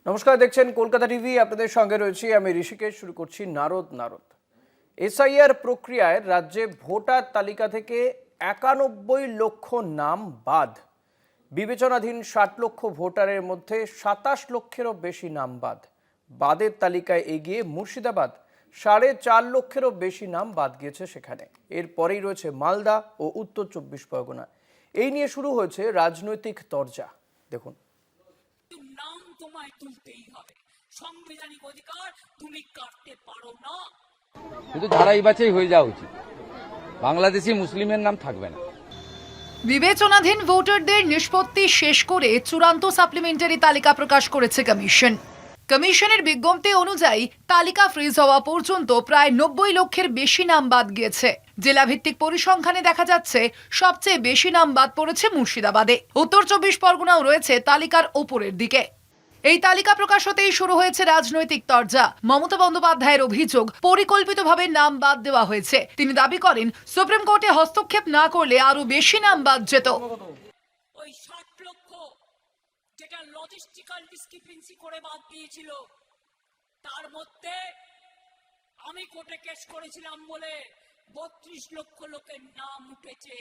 নমস্কার, দেখছেন কলকাতা টিভি। আপনাদের সঙ্গে রয়েছি আমি ঋষিকেশ। শুরু করছি নারদ। এসআইআর প্রক্রিয়ায় রাজ্যে ভোটার তালিকা থেকে 91 লক্ষ নাম বাদ। বিবেচনাধীন 60 লক্ষ ভোটারের মধ্যে 27 লক্ষেরও বেশি নাম বাদ। বাদের তালিকায় এগিয়ে মুর্শিদাবাদ, 4.5 লক্ষেরও বেশি নাম বাদ গিয়েছে সেখানে। এরপরেই রয়েছে মালদা ও উত্তর 24 পরগনা। এই নিয়ে শুরু হয়েছে রাজনৈতিক তরজা। দেখুন, নাম তোমায় তুলতেই হবে, সাংবিধানিক অধিকার তুমি কাটতে পারো না। কিন্তু ধারাই বাছাই হয়ে যাওয়া উচিত, বাংলাদেশি মুসলিমের নাম থাকবে না। বিবেচনাধীন ভোটারদের নিষ্পত্তি শেষ করে চূড়ান্ত সাপ্লিমেন্টারি তালিকা প্রকাশ করেছে কমিশন। কমিশনের বিজ্ঞপ্তি অনুযায়ী তালিকা ফ্রিজ হওয়া পর্যন্ত প্রায় 90 লক্ষের বেশি নাম বাদ গিয়েছে। জেলাভিত্তিক পরিসংখ্যানে দেখা যাচ্ছে সবচেয়ে বেশি নাম বাদ পড়েছে মুর্শিদাবাদে। উত্তর 24 পরগনাও রয়েছে তালিকার ওপরের দিকে। এই তালিকা প্রকাশ হতেই শুরু হয়েছে রাজনৈতিক তরজা। মমতা বন্দ্যোপাধ্যায়ের অভিযোগ, পরিকল্পিতভাবে নাম বাদ দেওয়া হয়েছে। তিনি দাবি করেন, সুপ্রিম কোর্টে হস্তক্ষেপ না করলে আরো বেশি নাম বাদ যেত। ওই 60 লক্ষ যেটা লজিস্টিক্যাল ডিসক্রিপেন্সি করে বাদ দিয়েছিল, তার মধ্যে আমি কোর্টে কেস করেছিলাম বলে 32 লক্ষ লোকের নাম উঠেছে।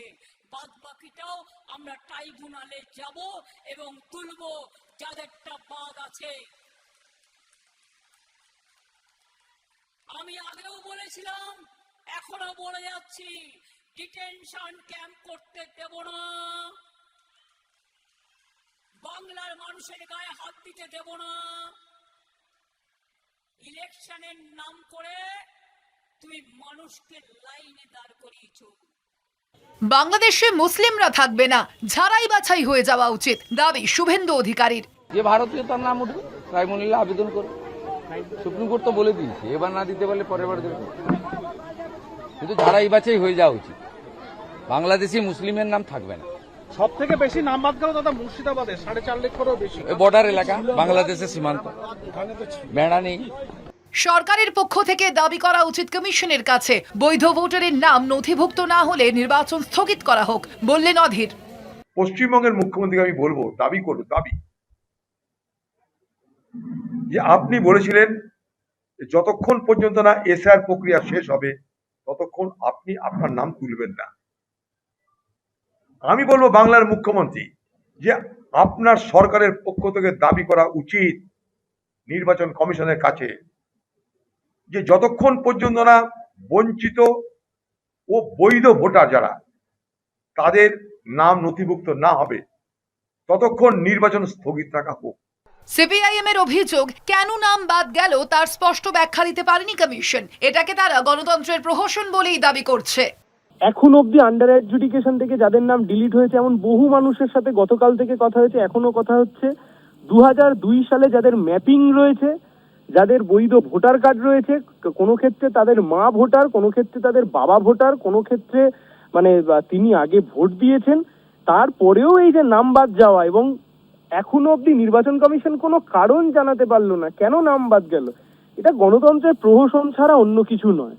বাদ বাকিটাও আমরা ট্রাইব্যুনালে যাব এবং তুলব যাদেরটা বাদ আছে। আমি আগেও বলেছিলাম, এখনো বলে যাচ্ছি, ডিটেনশন ক্যাম্প করতে দেব না, বাংলার মানুষের গায়ে হাত দিতে দেব না। ইলেকশনের নাম করে তুমি মানুষকে লাইনে দাঁড় করিয়েছ। বাংলাদেশে মুসলিমরা থাকবে না, ঝাড়াই বাছাই হয়ে যাওয়া উচিত দাবি শুভেন্দু অধিকারীর। যে ভারতীয় তার নাম উঠবে, ট্রাইব্যুনালে আবেদন করে। সুপ্রিম কোর্ট তো বলে দিয়েছে, এবার না দিতে পারলে পরের বার দেবে। কিন্তু ধারাই বাছাই হয়ে যাওয়া উচিত, বাংলাদেশি মুসলিমের নাম থাকবে না। সব থেকে বেশি নাম বাদ গেল দাদা মুর্শিদাবাদে, 4.5 লক্ষেরও বেশি। বর্ডার এলাকা, বাংলাদেশের সীমান্ত, বেড়া নেই। সরকারের পক্ষ থেকে দাবি করা উচিত কমিশনের কাছে, বৈধ ভোটারের নাম নথিভুক্ত না হলে নির্বাচন স্থগিত করা হোক, বললেন অধীর। পশ্চিমবঙ্গের মুখ্যমন্ত্রীকে আমি বলবো, দাবি যে আপনি বলেছিলেন যতক্ষণ পর্যন্ত না এসআর প্রক্রিয়া শেষ হবে ততক্ষণ আপনি আপনার নাম তুলবেন না। আমি বলবো বাংলার মুখ্যমন্ত্রী যে আপনার সরকারের পক্ষ থেকে দাবি করা উচিত নির্বাচন কমিশনের কাছে যে যতক্ষণ পর্যন্ত না বঞ্চিত ও বৈধ ভোটার যারা তাদের নাম নথিভুক্ত না হবে ততক্ষণ নির্বাচন স্থগিত রাখা হোক। সিপিআইএম এর অভিযোগ, কেন নাম বাদ গেল তার স্পষ্ট ব্যাখ্যা দিতে পারেনি কমিশন। এটাকে তারা গণতন্ত্রের প্রহসন বলেই দাবি করছে। এখন অব্দি আন্ডার অ্যাডজুডিকেশন থেকে যাদের নাম ডিলিট হয়েছে এমন বহু মানুষের সাথে গতকাল থেকে কথা হয়েছে, এখনো কথা হচ্ছে। 2002 সালে যাদের ম্যাপিং রয়েছে, যাদের বৈধ ভোটার কার্ড রয়েছে, কোনো ক্ষেত্রে তাদের মা ভোটার, কোনো ক্ষেত্রে তাদের বাবা ভোটার, কোনো ক্ষেত্রে তিনি আগে ভোট দিয়েছেন, তারপরেও এই যে নাম বাদ যাওয়া, এবং এখনো অব্দি নির্বাচন কমিশন কোনো কারণ জানাতে পারলো না কেন নাম বাদ গেল, এটা গণতন্ত্রের প্রহসন ছাড়া অন্য কিছু নয়।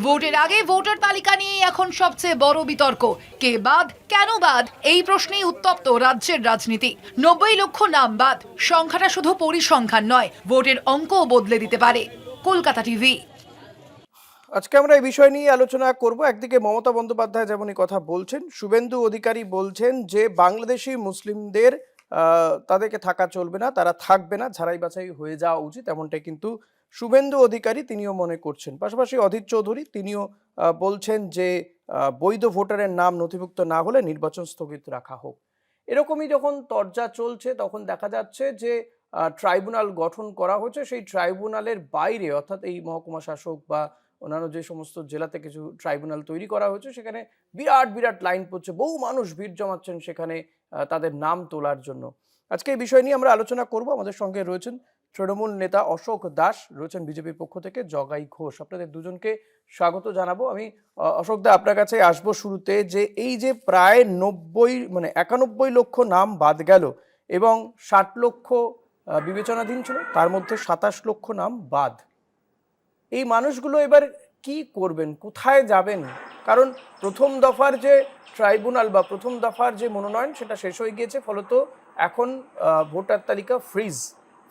ভোটের আগে ভোটার তালিকা নিয়ে এখন সবচেয়ে বড় বিতর্ক। কে বাদ, কেন বাদ, এই প্রশ্নেই উত্তপ্ত রাজ্যের রাজনীতি। 90 লক্ষ নাম বাদ, সংখ্যাটা শুধু পরিসংখ্যান নয়, ভোটের অঙ্কও বদলে দিতে পারে। কলকাতা টিভি। আজকে আমরা এই বিষয় নিয়ে আলোচনা করব। একদিকে মমতা বন্দ্যোপাধ্যায় যেমনই কথা বলছেন, শুভেন্দু অধিকারী বলছেন যে বাংলাদেশি মুসলিমদের তাদেরকে থাকা চলবে না, তারা থাকবে না, ঝাড়াই বাছাই হয়ে যাওয়া উচিত, এমনটাই কিন্তু শুভেন্দু অধিকারী তিনিও মনে করছেন। পাশাপাশি অধীর চৌধুরী তিনিও বলছেন যে বৈধ ভোটারের নাম নথিভুক্ত না হলে নির্বাচন স্থগিত রাখা হোক। এরকমই যখন তরজা চলছে তখন দেখা যাচ্ছে যে ট্রাইব্যুনাল গঠন করা হয়েছে। সেই ট্রাইব্যুনালের বাইরে, অর্থাৎ এই মহকুমা শাসক বা অন্যান্য যে সমস্ত জেলাতে কিছু ট্রাইব্যুনাল তৈরি করা হয়েছে, সেখানে বিরাট বিরাট লাইন পড়ছে, বহু মানুষ ভিড় জমাচ্ছেন সেখানে তাদের নাম তোলার জন্য। আজকে এই বিষয় নিয়ে আমরা আলোচনা করব। আমাদের সঙ্গে রয়েছেন তৃণমূল নেতা অশোক দাস, রয়েছেন বিজেপির পক্ষ থেকে জগাই ঘোষ। আপনাদের দুজনকে স্বাগত জানাবো। আমি অশোক দা আপনার কাছে আসবো শুরুতে, যে এই যে প্রায় 91 লক্ষ নাম বাদ গেল এবং 60 লক্ষ বিবেচনাধীন ছিল, তার মধ্যে 27 লক্ষ নাম বাদ। এই মানুষগুলো এবার কি করবেন, কোথায় যাবেন? কারণ প্রথম দফার যে ট্রাইব্যুনাল বা প্রথম দফার যে মনোনয়ন সেটা শেষ হয়ে গিয়েছে, ফলত এখন ভোটার তালিকা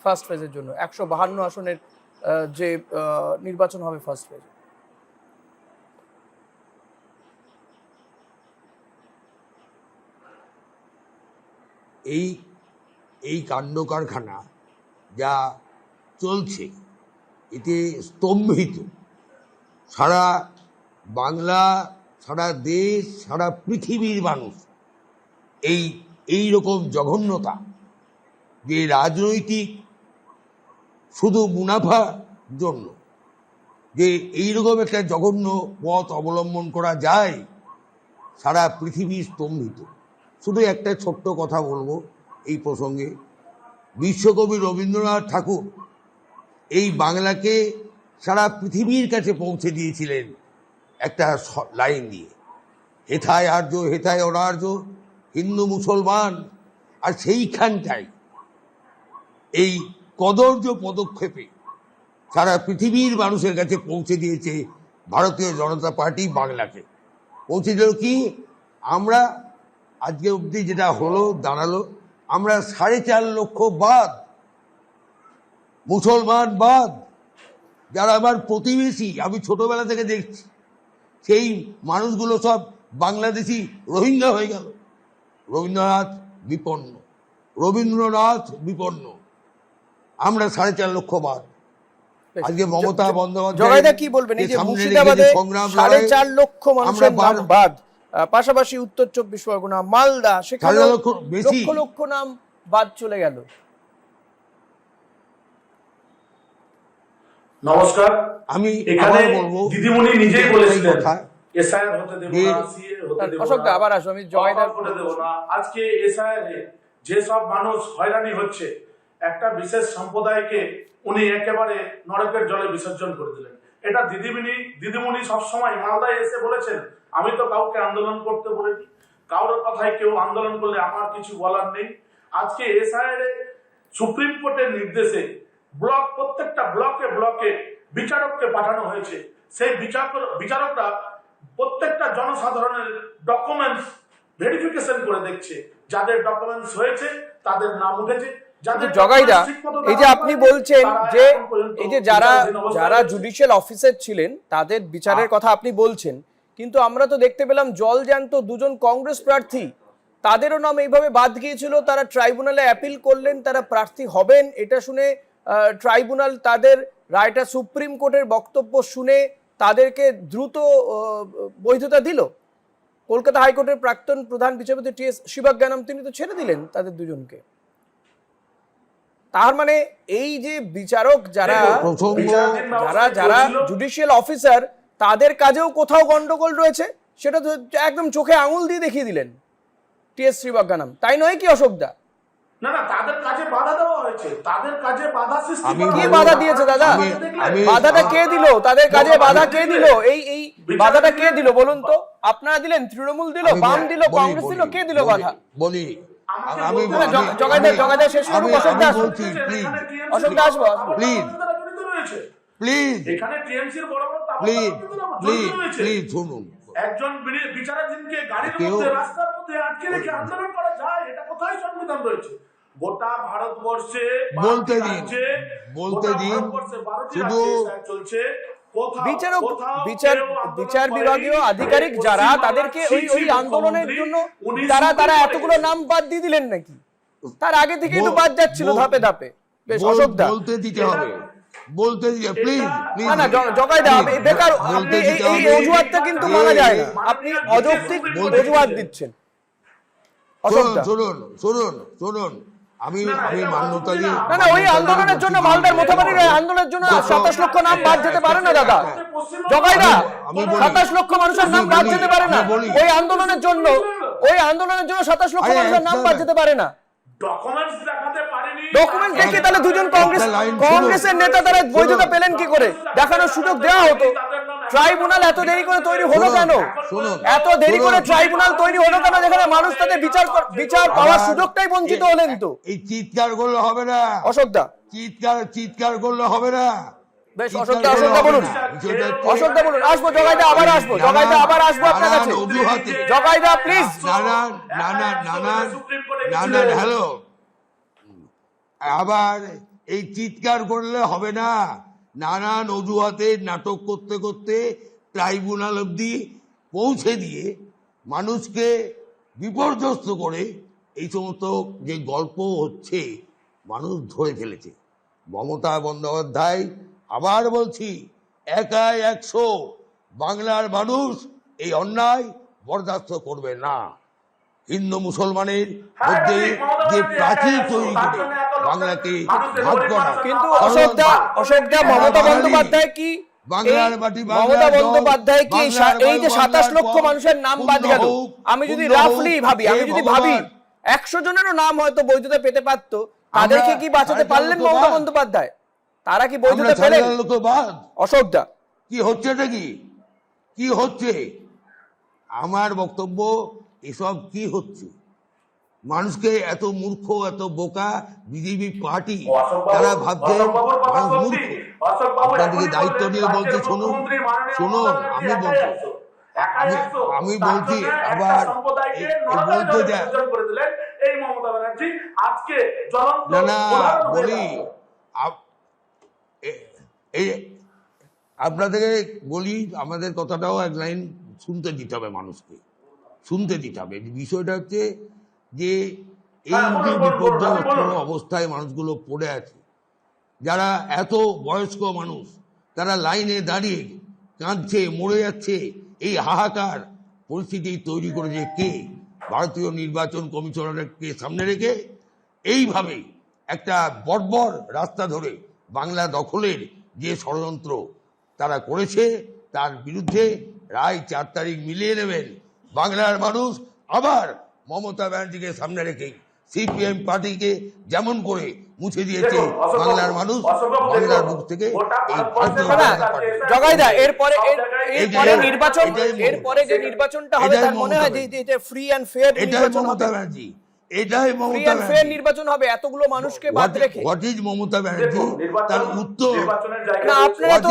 ফার্স্ট ফেজের জন্য 152 আসনের যে নির্বাচন হবে ফার্স্ট ফেজ? এই এই কাণ্ড কারখানা যা চলছে এতে স্তম্ভিত সারা বাংলা, সারা দেশ, সারা পৃথিবীর মানুষ। এই রকম জঘন্যতা, যে রাজনৈতিক শুধু মুনাফার জন্য যে এইরকম একটা জঘন্য পথ অবলম্বন করা যায়, সারা পৃথিবী স্তম্ভিত। শুধু একটা ছোট্ট কথা বলবো এই প্রসঙ্গে। বিশ্বকবি রবীন্দ্রনাথ ঠাকুর এই বাংলাকে সারা পৃথিবীর কাছে পৌঁছে দিয়েছিলেন একটা লাইন দিয়ে, হেথায় আর্য হেথায় অনার্য, হিন্দু মুসলমান। আর সেইখানটাই এই কদর্য পদক্ষেপে সারা পৃথিবীর মানুষের কাছে পৌঁছে দিয়েছে ভারতীয় জনতা পার্টি বাংলাকে। পৌঁছে দিল কি, আমরা আজকে অবধি যেটা দাঁড়ালো, আমরা 4.5 লক্ষ বাদ, মুসলমান বাদ, যারা আমার প্রতিবেশী, আমি ছোটবেলা থেকে দেখছি, সেই মানুষগুলো সব বাংলাদেশি রোহিঙ্গা হয়ে গেল। রবীন্দ্রনাথ বিপন্ন, আমরা 4.5 লক্ষ বাদ। আজকে মমতা বন্দ্যোপাধ্যায় জগাইদা কি বলবেন এই যে মুর্শিদাবাদে 4.5 লক্ষ মানুষের নাম বাদ, পাশাপাশি উত্তর 24 পরগনা, মালদা, সেখানে লক্ষ লক্ষ নাম বাদ চলে গেল? নমস্কার, আমি এখানে বলবো দিদিমণি নিজেই বলেছিলেন এসআইআর হতে দেব না, সিএ হতে দেব অশোক দা না, আবার আসো, আমি জগাইদার হতে দেব না। আজকে এসআইআর এ যে সব মানুষ হয়রানি হচ্ছে, একটা বিশেষ সম্প্রদায়কে উনি একেবারে নরকের জলে বিসর্জন করে দিলেন। এটা দিদিমণি সবসময় মালদায় এসে বলেছেন, আমি তো কাউকে আন্দোলন করতে বলিনি, কারোর কথায় কেউ আন্দোলন করলে আমার কিছু বলার নেই। আজকে এসআইআর এ সুপ্রিম কোর্টের নির্দেশে প্রত্যেকটা ব্লকে বিচারককে পাঠানো হয়েছে। সেই বিচারকরা প্রত্যেকটা জনসাধারণের ডকুমেন্টস ভেরিফিকেশন করে দেখছে, যাদের ডকুমেন্টস হয়েছে তাদের নাম উঠেছে। জগাইদা, এই যে আপনি বলছেন যে এই যে যারা জুডিশিয়াল অফিসার ছিলেন তাদের বিচারের কথা আপনি বলছেন, কিন্তু আমরা তো দেখতে পেলাম জল জ্যান্ত 2জন কংগ্রেস প্রার্থী, তাদেরও নাম এইভাবে বাদ গিয়েছিল। তারা ট্রাইব্যুনালে অ্যাপিল করলেন, তারা প্রার্থী হবেন। এটা শুনে ট্রাইব্যুনাল তাদের রায়টা, সুপ্রিম কোর্টের বক্তব্য শুনে তাদেরকে দ্রুত বৈধতা দিল। কলকাতা হাইকোর্টের প্রাক্তন প্রধান বিচারপতি টি.এস. শিবজ্ঞানম তিনি তো ছেড়ে দিলেন তাদের দুজনকে। তার মানে এই যে বিচারক যারা জুডিশিয়াল অফিসার, তাদের কাজেও কোথাও গন্ডগোল রয়েছে, সেটা তো একদম চোখে আঙুল দিয়ে দেখিয়ে দিলেন টি.এস. শিবজ্ঞানম, তাই নয় কি অশোক দা? না, তাদের কাজে বাধা দেওয়া হয়েছে, তাদের কাজে বাধা সৃষ্টি করা হয়েছে। কে বাধা দিয়েছে দাদা? বাধাটা কে দিল? তাদের কাজে বাধা কে দিল? এই বাধাটা কে দিল বলুন তো? আপনারা দিলেন, তৃণমূল দিল, বাম দিল, কংগ্রেস দিল, কে দিল বাধা? বলি জগাইদা শেষ করুন, অশোক দা আসুন, অশোক দা আসবো, প্লিজ এখানে টিএমসির বড় বড় প্লিজ শুনুন। একজন বিচারককে গাড়ির মধ্যে, রাস্তার মধ্যে আটকে রেখে আন্দোলন করা যায়? এটা কোথায় সংবিধান রয়েছে? গোটা ভারতবর্ষে বলতে দিন শুধু চলছে। বিচার বিভাগীয় আধিকারিক যারা, তাদেরকে ওই আন্দোলনের জন্য তারা এতগুলো নাম বাদ দিয়ে দিলেন নাকি? তার আগে থেকে তো বাদ যাচ্ছিল ধাপে ধাপে। বেশ, অশোক দা বলতে দিতে হবে, প্লিজ। না জগাইদা, বেকার আপনি এই অজুহাতটা কিন্তু মানা যায় না, আপনি অযৌক্তিক অজুহাত দিচ্ছেন। অশোক দা শুনুন, আমি মান্যতা দিয়ে না, ওই আন্দোলনের জন্য মালদার মোথাবাড়ির আন্দোলনের জন্য 27 লক্ষ নাম বাদ যেতে পারে না দাদা। জগাইদা, 27 লক্ষ মানুষের নাম বাদ যেতে পারে না ওই আন্দোলনের জন্য 27 লক্ষ মানুষের নাম বাদ যেতে পারে না। ডকুমেন্ট দেখে তাহলে দুজন কংগ্রেসের নেতা তারা বৈধতা পেলেন কি করে? দেখানোর সুযোগ দেওয়া হতো। ট্রাইব্যুনাল এত দেরি করে তৈরি হলো কেন? এত দেরি করে ট্রাইব্যুনাল তৈরি হলো কেন, যেখানে মানুষ তাদের বিচার পাওয়ার সুযোগটাই বঞ্চিত হলেন? তো এই চিৎকার করলে হবে না অশোক দা, চিৎকার করলে হবে না। বেশ, অশোক দা বলুন, আসবো জগাইদা, আবার আসবো আপনার কাছে। জগাইদা প্লিজ। হ্যালো, আবার এই চিৎকার করলে হবে না। নানান অজুহাতে নাটক করতে করতে ট্রাইব্যুনাল অবধি পৌঁছে দিয়ে মানুষকে বিপর্যস্ত করে এই সমস্ত যে গল্প হচ্ছে মানুষ ধরে ফেলেছে। মমতা বন্দ্যোপাধ্যায়, আবার বলছি, একাই 100, বাংলার মানুষ এই অন্যায় বরদাস্ত করবে না। হিন্দু মুসলমানের মধ্যে যে প্রাচীর তৈরি করে বাংলাকে ভাগ করা, কিন্তু অশোকদা মমতা বন্দ্যোপাধ্যায় কি বাংলার মাটি, মমতা বন্দ্যোপাধ্যায় কি এই যে 27 লক্ষ মানুষের নাম বাদ গেল, আমি যদি রাফলি ভাবি, আমি যদি ভাবি 100 জনেরও নাম হয়তো বৈধতা পেতে পারতো, তাদেরকে কি বাঁচাতে পারলেন মমতা বন্দ্যোপাধ্যায়? তারা কি বৈধতা পেলেন? অশোকদা, কি হচ্ছে, এটা কি হচ্ছে? আমার বক্তব্য, এসব কি হচ্ছে? মানুষকে এত মূর্খ, এত বোকা বিজেপি পার্টি, তারা ভাবছে মানুষ মূর্খ। আপনাদেরকে দায়িত্ব নিয়ে বলছি, শুনুন, আমি বলছি আবার বলতে যায় না বলি, আপনাদেরকে বলি, আমাদের কথাটাও এক লাইন শুনতে দিতে হবে, মানুষকে শুনতে দিতে হবে। বিষয়টা হচ্ছে যে এই যে বিপর্যস্ত অবস্থায় মানুষগুলো পড়ে আছে, যারা এত বয়স্ক মানুষ, তারা লাইনে দাঁড়িয়ে কাঁদছে, মরে যাচ্ছে, এই হাহাকার পরিস্থিতি তৈরি করেছে কে? ভারতীয় নির্বাচন কমিশনারকে সামনে রেখে এইভাবে একটা বর্বর রাস্তা ধরে বাংলা দখলের যে ষড়যন্ত্র তারা করেছে, তার বিরুদ্ধে রায় 4 তারিখ মিলিয়ে নেবেন। বাংলার মানুষ আবার মমতা ব্যানার্জিকে সামনে রেখে সিপিএম পার্টিকে যেমন করে মুছে দিয়েছে বাংলার মানুষ, বাংলার বুক থেকে জগাইদা, এরপরে যে নির্বাচনটা হবে, তার মনে হয় যে ফ্রি অ্যান্ড ফেয়ার নির্বাচন হবে। এটাই মমতা ব্যানার্জি নির্বাচন হবে এতগুলো মানুষকে বাদ রেখে। What is Mamata Banerjee? তার উত্তর, না, আপনারা তো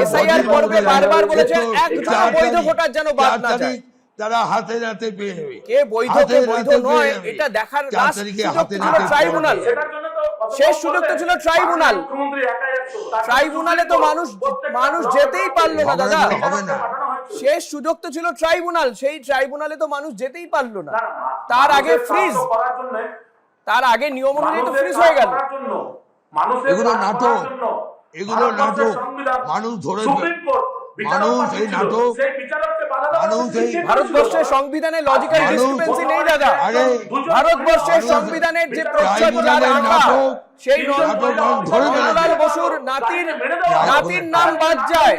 এসআইআর পর্বে বারবার বলেছেন একজন বৈধ ভোটার যেন বাদ না যায়। তারা হাতে নাতে পেয়ে যাবে, কে বৈধ কে বৈধ নয় এটা দেখার লাস্ট সুযোগ ছিল ট্রাইব্যুনাল। শেষ সুযোগ তো ছিল ট্রাইব্যুনাল। ট্রাইব্যুনালে তো মানুষ যেতেই পারলো না দাদা। শেষ সুযোগ তো ছিল ট্রাইব্যুনাল, সেই ট্রাইব্যুনালে তো মানুষ যেতেই পারলো না। তার আগে ফ্রিজ, তার আগে নিয়ম অনুযায়ী তো ফ্রিজ হয়ে গেল। এগুলো নাটক, এগুলো নাটক, মানুষ ধরে, মানুষ এই নাটক, মানুষ এই ভারতবর্ষের সংবিধানে লজিক্যাল ডিসক্রিপেন্সি নেই দাদা। ভারতবর্ষের সংবিধানের যে প্রচ্ছদ যার আঁকা, সেই নন্দলাল বসুর নাতির নাম বাদ যায়।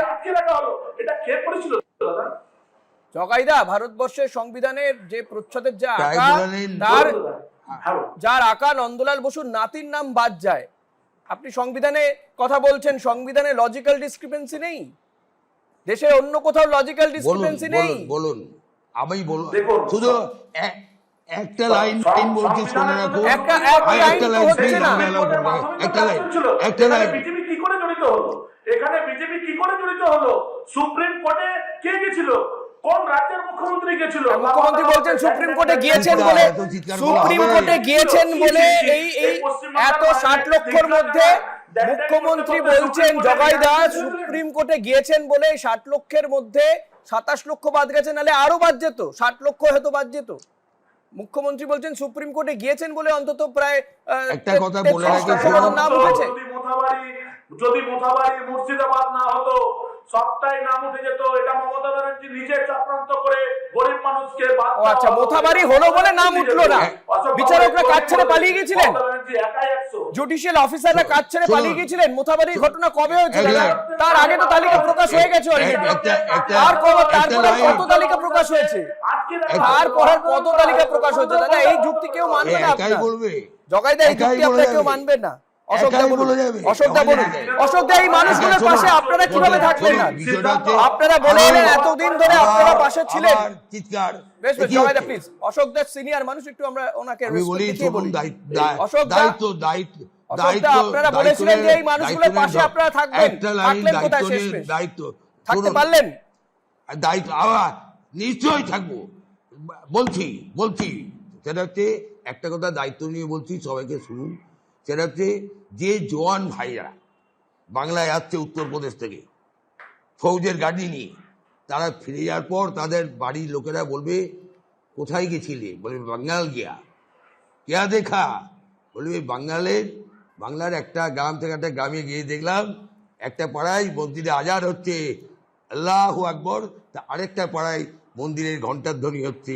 জগাইদা, ভারতবর্ষের সংবিধানের যে প্রচ্ছদের যা আঁকা, যার আঁকা নন্দলাল বসুর নাতির নাম বাদ যায়। আপনি সংবিধানে কথা বলছেন, সংবিধানে লজিক্যাল ডিসক্রিপেন্সি নেই? দেশে অন্য কোথাও লজিক্যাল ডিসক্রিপেন্সি নেই? বলুন, আমি বলুন, শুধু একটা লাইন বলছি, শুনে রাখো। একটা লাইন হচ্ছে না, একটা লাইন। বিজেপি কি করে জড়িত হলো এখানে? বিজেপি কি করে জড়িত হলো? সুপ্রিম কোর্টে কে গেছিল? কোন রাজ্যের মুখ্যমন্ত্রী গেছিল? মুখ্যমন্ত্রী বলছেন সুপ্রিম কোর্টে গিয়েছেন বলে, সুপ্রিম কোর্টে গিয়েছেন বলে এই এত 60 লক্ষর মধ্যে মুখ্যমন্ত্রী বলছেন, জগাইদা, সুপ্রিম কোর্টে গিয়েছেন বলে 60 লক্ষের মধ্যে 27 লক্ষ বাদ গেছে, নাহলে আরো বাদ যেত, 60 লক্ষ হয়তো বাদ যেত। মুখ্যমন্ত্রী বলছেন সুপ্রিম কোর্টে গিয়েছেন বলে অন্তত প্রায় একটা কথা বলে রাখি, নাম উঠেছে। যদি মোথাবাড়ি মুর্শিদাবাদ না হতো, সবটাই নাম উঠে যেত। এটা মমতা ব্যানার্জি নিজে চক্রান্ত করে গরিব মানুষকে বাদ। আচ্ছা, মোথাবাড়ি হলো বলে নাম উঠলো না। বিচারকরা কাজ ছেড়ে পালিয়ে গেছিলেন, জুডিশিয়াল অফিসাররা কাজ ছেড়ে পালিয়ে গেছিলেন। মোথাবাড়ির ঘটনা কবে হয়েছিল? তার আগে তো তালিকা প্রকাশ হয়ে গেছে অলরেডি। তারপরে কত তালিকা প্রকাশ হয়েছে? তারপরে কত তালিকা প্রকাশ হয়েছে? দাদা, এই যুক্তি কেউ মানবে না। জগাইদা, এই যুক্তি আপনারা কেউ মানবেন না। অশোকদা বলুন, এই মানুষগুলোর পাশে আপনারা কিভাবে থাকলেন না? আপনারা বলে এলেন এতদিন ধরে আপনারা পাশে ছিলেন। বেশ বেশ, জগাইদা প্লিজ, অশোকদা সিনিয়র মানুষ, একটু আমরা ওনাকে রেসপেক্ট দিয়ে বলি। অশোকদা, আপনারা বলেছিলেন যে এই মানুষগুলোর পাশে আপনারা থাকবেন, থাকলেন কোথায়? শেষ থাকতে পারলেন? দায়িত্ব আবার নিশ্চয়ই থাকবো। বলছি সেটা হচ্ছে একটা কথা, দায়িত্ব নিয়ে বলছি, সবাইকে শুনুন। সেটা হচ্ছে যে জওয়ান ভাইরা বাংলায় আসছে উত্তরপ্রদেশ থেকে ফৌজের গাড়ি নিয়ে, তারা ফিরে যাওয়ার পর তাদের বাড়ির লোকেরা বলবে কোথায় গেছিলে, বলবে বাঙ্গাল গিয়া, কেয়া দেখা, বলবে বাংলার একটা গ্রাম থেকে একটা গ্রামে গিয়ে দেখলাম একটা পাড়ায় মসজিদে আজান হচ্ছে আল্লাহু আকবর, তা আরেকটা পাড়ায় মন্দিরের ঘণ্টার ধ্বনি হচ্ছে,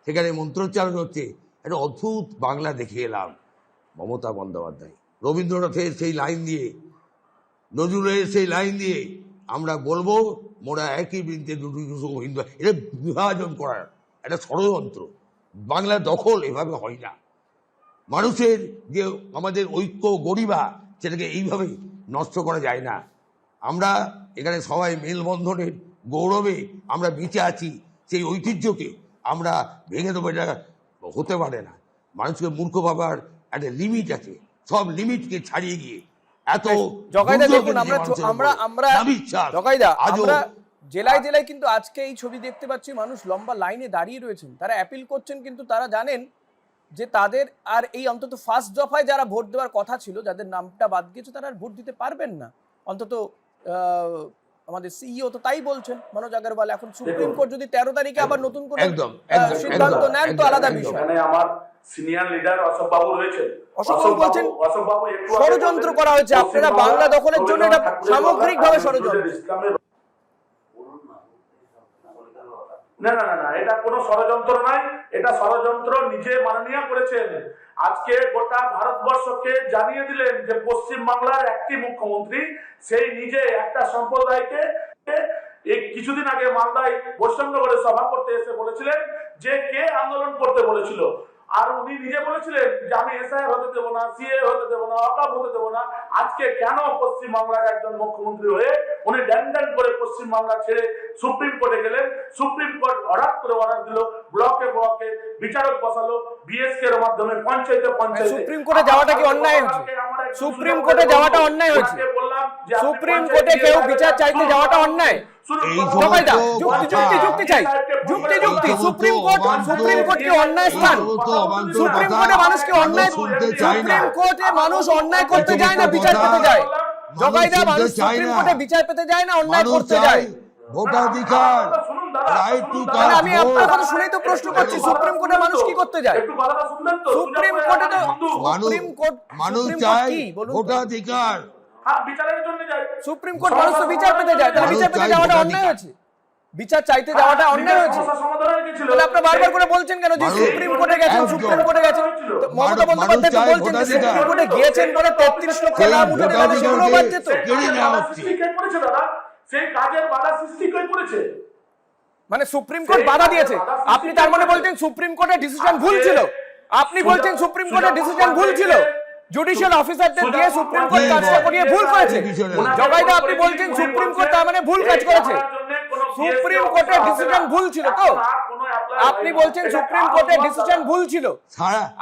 সেখানে মন্ত্রোচ্চারণ হচ্ছে। একটা অদ্ভুত বাংলা দেখে এলাম। মমতা বন্দ্যোপাধ্যায় রবীন্দ্রনাথের সেই লাইন দিয়ে, নজরুলের সেই লাইন দিয়ে আমরা বলবো মোরা একই বৃন্তে দুটি হিন্দু, এটা বিভাজন করার একটা ষড়যন্ত্র। বাংলা দখল এভাবে হয় না। মানুষের যে আমাদের ঐক্য গরিমা, সেটাকে এইভাবে নষ্ট করা যায় না। আমরা এখানে সবাই মেলবন্ধনের গৌরবে আমরা বেঁচে আছি, সেই ঐতিহ্যকে আমরা ভেঙে দেবো, এটা হতে পারে না। মানুষকে মূর্খ ভাবার একটা লিমিট আছে, সব লিমিটকে ছাড়িয়ে গিয়ে এত জগাইদা দেখুন, দুর্যোগের আমরা মানুষের আমরা উপর আমরা নাবিশ্বাস জগাইদা আজও আমরা জেলায় জেলায় কিন্তু আজকে এই ছবি দেখতে পাচ্ছি, মানুষ লম্বা লাইনে দাঁড়িয়ে রয়েছেন, তারা অ্যাপিল করছেন, কিন্তু তারা জানেন যে তাদের আর এই অন্তত ফার্স্ট দফায় যারা ভোট দেওয়ার কথা ছিল, যাদের নামটা বাদ গিয়েছে, তারা আর ভোট দিতে পারবেন না। অন্তত আমাদের সিইও তো তাই বলছেন, মনোজ আগরওয়াল। এখন সুপ্রিম কোর্ট যদি 13 তারিখে আবার নতুন করে সিদ্ধান্ত নেন তো আলাদা বিষয়। এখানে আমার সিনিয়র লিডার অশোক বাবু রয়েছেন। অশোক বাবু বলছেন অশোক বাবু একটু ষড়যন্ত্র করা হয়েছে, আপনারা বাংলা দখলের জন্য এটা সামগ্রিকভাবে ষড়যন্ত্র। না না না না, এটা কোনো ষড়যন্ত্র নয়, এটা ষড়যন্ত্র নিজে মাননীয় করেছেন। আজকে গোটা ভারতবর্ষকে জানিয়ে দিলেন যে পশ্চিম বাংলার একটি মুখ্যমন্ত্রী, সেই নিজে একটা সম্প্রদায়কে এই কিছুদিন আগে মালদায় বৈষ্ণবনগরে সভা করতে এসে বলেছিলেন যে কে আন্দোলন করতে বলেছিল, আর উনি নিজে বলেছিলেন যে আমি এসআইআর হতে দেবো না, সিএ হতে দেবো না, অকাপ হতে দেবো না। আজকে কেন পশ্চিম বাংলার একজন মুখ্যমন্ত্রী হয়ে উনি ড্যান ড্যান করে পশ্চিম বাংলা ছেড়ে সুপ্রিম কোর্টে গেলেন? সুপ্রিম কোর্ট হঠাৎ করে অর্ডার দিল, ব্লকে ব্লকে বিচারক বসালো, বিএসকে এর মাধ্যমে পঞ্চায়েতে পঞ্চায়েতে। সুপ্রিম কোর্টে যাওয়াটা কি অন্যায় হয়েছে? সুপ্রিম কোর্টে যাওয়াটা অন্যায় হয়েছে? সুপ্রিম কোর্টে কেউ বিচার চাইতে যাওয়াটা অন্যায়? জগাইদা যুক্তি চাই, যুক্তি। সুপ্রিম কোর্ট কি অন্যায় স্থান? সুপ্রিম কোর্টে মানুষ কি অন্যায়, সুপ্রিম কোর্টে মানুষ অন্যায় করতে যায় না বিচার পেতে যায়? জগাইদা, মানুষ সুপ্রিম কোর্টে বিচার পেতে যায় না অন্যায় করতে যায়? ভোটাধিকার, রাইট টু কাস্ট, আমি আপনার কথা শুনেই তো প্রশ্ন করছি, সুপ্রিম কোর্টে মানুষ কি করতে যায়? সুপ্রিম কোর্টে তো মানুষ চায় ভোটাধিকার। বিচারের জন্য যায় সুপ্রিম কোর্ট, মানুষ তো বিচার পেতে যায়, তাহলে বিচার পেতে যাওয়াটা অন্যায় হয়েছে? বিচার চাইতে যাওয়াটা অন্যায় হয়েছে? তাহলে আপনি বারবার করে বলছেন কেন যে সুপ্রিম কোর্টে গেছেন, সুপ্রিম কোর্টে গেছেন? মমতা বন্দ্যোপাধ্যায় তো বলছেন যে সুপ্রিম কোর্টে গিয়েছেন বলে 33 লক্ষ নাম উঠে গেল, সেগুলো বাজছে তো। সেই কাজের বাধা সৃষ্টি করেছে, মানে সুপ্রিম কোর্ট বাধা দিয়েছে? আপনি তার মানে বলছেন সুপ্রিম কোর্টের ডিসিশন ভুল ছিল? আপনি বলছেন সুপ্রিম কোর্টের ডিসিশন ভুল ছিল? জুডিশিয়াল অফিসারদের দিয়ে সুপ্রিম কোর্ট কাজটা করিয়ে ভুল করেছে? জগাইদা, আপনি বলছেন সুপ্রিম কোর্ট তার মানে ভুল কাজ করেছে? সুপ্রিম কোর্টের ডিসিশন ভুল ছিল তো? আপনি বলছেন সুপ্রিম কোর্টের ডিসিশন ভুল ছিল?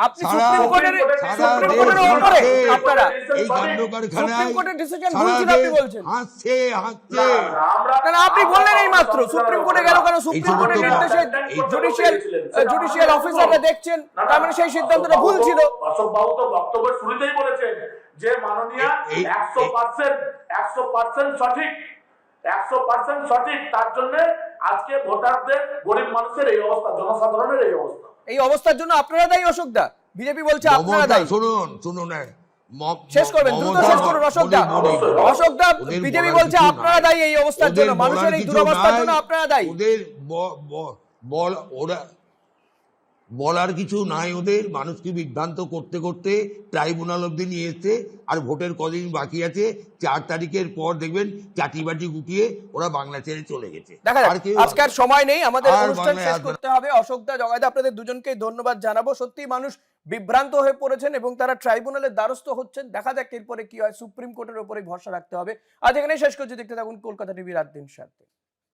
আপনি সুপ্রিম কোর্টের উপরে আপনারা এই কাণ্ডকারখানায় সুপ্রিম কোর্টের ডিসিশন ভুল ছিল আপনি বলছেন? হাসছে কারণ আপনি বললেন এই মাত্র সুপ্রিম কোর্টে গেল কেন? সুপ্রিম কোর্টের নির্দেশে জুডিশিয়াল অফিসাররা দেখছেন, তার মানে সেই সিদ্ধান্তটা ভুল ছিল। অশোক বাবু তো বক্তব্যের শুরুতেই বলেছেন যে মাননীয় 100% সঠিক, 100% সঠিক। তার জন্য আজকে ভোটারদের, গরিব মানুষের এই অবস্থা, জনসাধারণের এই অবস্থা। এই অবস্থার জন্য আপনারা দায়ী অশোক দা? বিজেপি বলছে আপনারা দায়ী। শুনুন শেষ করবেন, দ্রুত শেষ করুন অশোক দা। অশোক দা, বিজেপি বলছে আপনারা দায়ী এই অবস্থার জন্য, মানুষের এই দুরবস্থার জন্য আপনারা দায়ী। ওরা বলার কিছু নাই, ওদের মানুষকে বিভ্রান্ত করতে করতে ট্রাইব্যুনাল অব্দি নিয়ে এসছে। আর ভোটের কদিন বাকি আছে, 4 তারিখের পর দেখবেন চাটিবাটি গুটিয়ে ওরা বাংলা ছেড়ে চলে গেছে। আজকে আর সময় নেই, আমাদের অনুষ্ঠান শেষ করতে হবে। অশোক দা, জগাইদা, আপনাদের দুজনকেই ধন্যবাদ জানাবো। সত্যি মানুষ বিভ্রান্ত হয়ে পড়েছেন এবং তারা ট্রাইব্যুনালের দ্বারস্থ হচ্ছেন। দেখা যাক এরপরে কি হয়, সুপ্রিম কোর্টের উপরে ভরসা রাখতে হবে। আজ এখানেই শেষ করছি, দেখতে থাকুন কলকাতা টিভি রাত দিন 7।